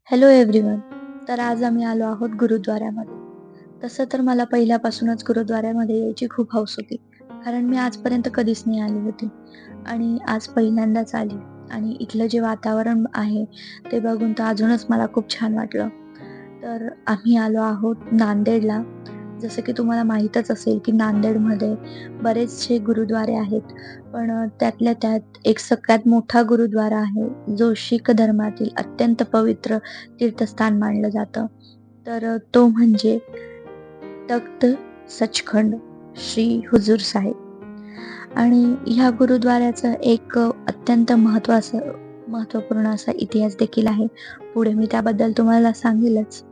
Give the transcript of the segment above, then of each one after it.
Hello everyone. तर आज आम्ही आलो आहोत गुरुद्वाऱ्यामध्ये. तसं तर मला पहिल्यापासूनच गुरुद्वाऱ्यामध्ये यायची खूप हौस होती. कारण मी आजपर्यंत कधीच नाही आली होती आणि आज पहिल्यांदाच आली आणि इथलं जे वातावरण आहे ते बघून तर अजूनच मला खूप छान वाटलं. तर आम्ही आलो आहोत नांदेडला. जसं की तुम्हाला माहीतच असेल की नांदेडमध्ये बरेचसे गुरुद्वारे आहेत. पण त्यातल्या त्यात एक सगळ्यात मोठा गुरुद्वारा आहे, जो शीख धर्मातील अत्यंत पवित्र तीर्थस्थान मानलं जातं. तर तो म्हणजे तख्त सचखंड श्री हुजूर साहेब. आणि ह्या गुरुद्वाऱ्याचं एक अत्यंत महत्त्वपूर्ण असा इतिहास देखील आहे. पुढे मी त्याबद्दल तुम्हाला सांगेलच.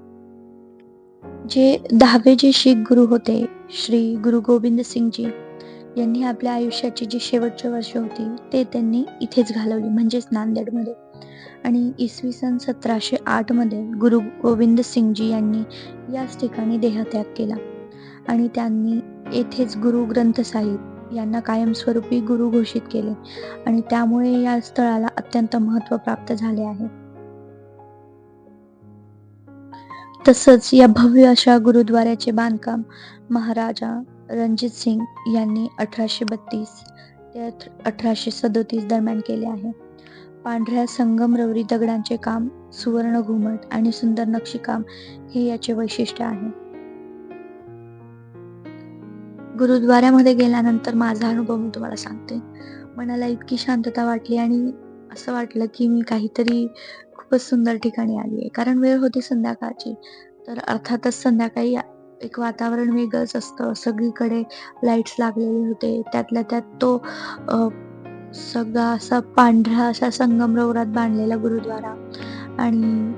जे 10वे जे शीख गुरु होते, श्री गुरु गोबिंद सिंगजी यांनी आपल्या आयुष्याची जी शेवटची वर्ष होती, ते त्यांनी इथेच घालवली म्हणजेच नांदेडमध्ये. आणि इसवी सन 1708 मध्ये गुरु गोविंद सिंगजी यांनी याच ठिकाणी देहत्याग केला आणि त्यांनी येथेच गुरु ग्रंथ साहिब यांना कायमस्वरूपी गुरु घोषित केले आणि त्यामुळे या स्थळाला अत्यंत महत्त्व प्राप्त झाले आहे. तसंच या भव्य अशा गुरुद्वाऱ्याचे बांधकाम महाराजा रणजित सिंग यांनी 1832 ते 1837 दरम्यान केले आहे. पांढऱ्या संगमरवरी दगडांचे काम, सुवर्ण घुमट आणि सुंदर नक्षीकाम हे याचे वैशिष्ट्य आहे. गुरुद्वाऱ्यामध्ये गेल्यानंतर माझा अनुभव मी तुम्हाला सांगते. मनाला इतकी शांतता वाटली आणि असं वाटलं की मी काहीतरी खूपच सुंदर ठिकाणी आली आहे. कारण वेळ होती संध्याकाळची. तर अर्थातच संध्याकाळी एक वातावरण वेगळंच असतं. सगळीकडे लाईट्स लागलेले होते. त्यातल्या त्यात तो अ, सगळा असा पांढरा असा संगमरवरात बांधलेला गुरुद्वारा आणि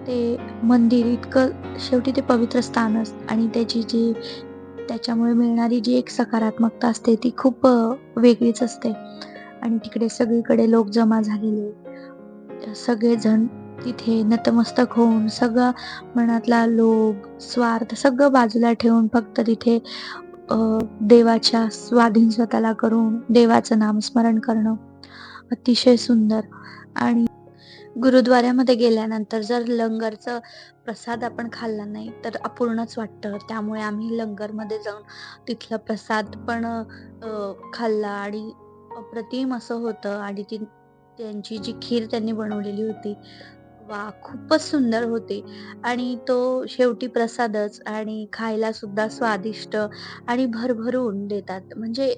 ते मंदिर इतकं शेवटी ते पवित्र स्थानच आणि त्याच्यामुळे मिळणारी जी एक सकारात्मकता असते ती खूप वेगळीच असते. आणि तिकडे सगळीकडे लोक जमा झालेले. सगळेजण तिथे नतमस्तक होऊन सगळं मनातला लोभ, स्वार्थ सगळं बाजूला ठेवून फक्त तिथे अ, देवाच्या स्वाधीन स्वतःला करून देवाचं नामस्मरण करणं अतिशय सुंदर. आणि गुरुद्वाऱ्यामध्ये गेल्यानंतर जर लंगरचा प्रसाद आपण खाल्ला नाही तर अपूर्णच वाटतं. त्यामुळे आम्ही लंगरमध्ये जाऊन तिथला प्रसाद पण खाल्ला आणि अप्रतिम असं होतं आणि त्यांची जी खीर त्यांनी बनवलेली होती, वाह! खूपच सुंदर होती. आणि तो शेवटी प्रसादच आणि खायला सुद्धा स्वादिष्ट आणि भरभरून देतात. म्हणजे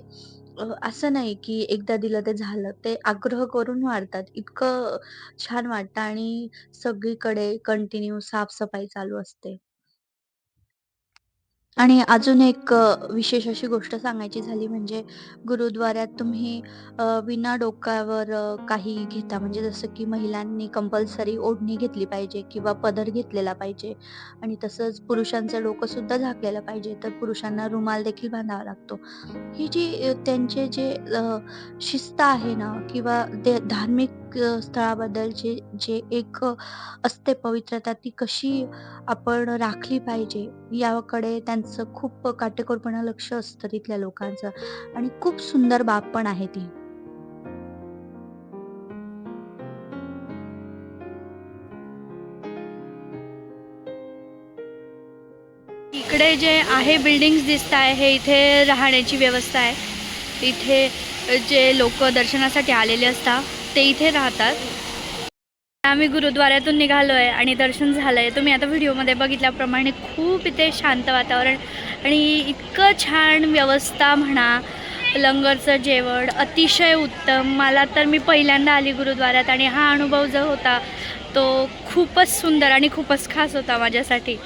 असं नाही की एकदा दिलं ते झालं. ते आग्रह करून वाढतात. इतकं छान वाटतं आणि सगळीकडे कंटिन्यू साफ-सफाई चालू असते. आणि अजून एक विशेष अशी गोष्ट सांगायची झाली म्हणजे गुरुद्वाऱ्यात तुम्ही बिना डोक्यावर काही घेता म्हणजे जसं की महिलांनी कंपल्सरी ओढणी घेतली पाहिजे किंवा पदर घेतलेला पाहिजे आणि तसंच पुरुषांचं डोकं सुद्धा झाकलेलं पाहिजे. तर पुरुषांना रुमाल देखील बांधावा लागतो. ही जी त्यांचे जे शिस्त आहे ना किंवा ते धार्मिक स्थळाबद्दलचे जे एक असते पवित्रता ती कशी आपण राखली पाहिजे याकडे त्यांचं खूप काटेकोरपणे लक्ष असतं तिथल्या लोकांचं आणि खूप सुंदर बाब पण आहे ती. इकडे जे आहे बिल्डिंग्स दिसत आहे हे इथे राहण्याची व्यवस्था आहे. इथे जे लोक दर्शनासाठी आलेले असतात ते इथे राहतात. आम्ही गुरुद्वाऱ्यातून निघालो आहे आणि दर्शन झालं आहे. तुम्ही आता व्हिडिओमध्ये बघितल्याप्रमाणे खूप इथे शांत वातावरण आणि इतकं छान व्यवस्था म्हणा, लंगरचं जेवण अतिशय उत्तम. मला तर मी पहिल्यांदा आली गुरुद्वाऱ्यात आणि हा अनुभव जो होता तो खूपच सुंदर आणि खूपच खास होता माझ्यासाठी.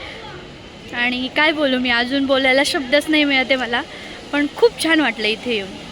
आणि काय बोलू मी, अजून बोलायला शब्दच नाही मिळत आहे मला, पण खूप छान वाटलं इथे येऊन.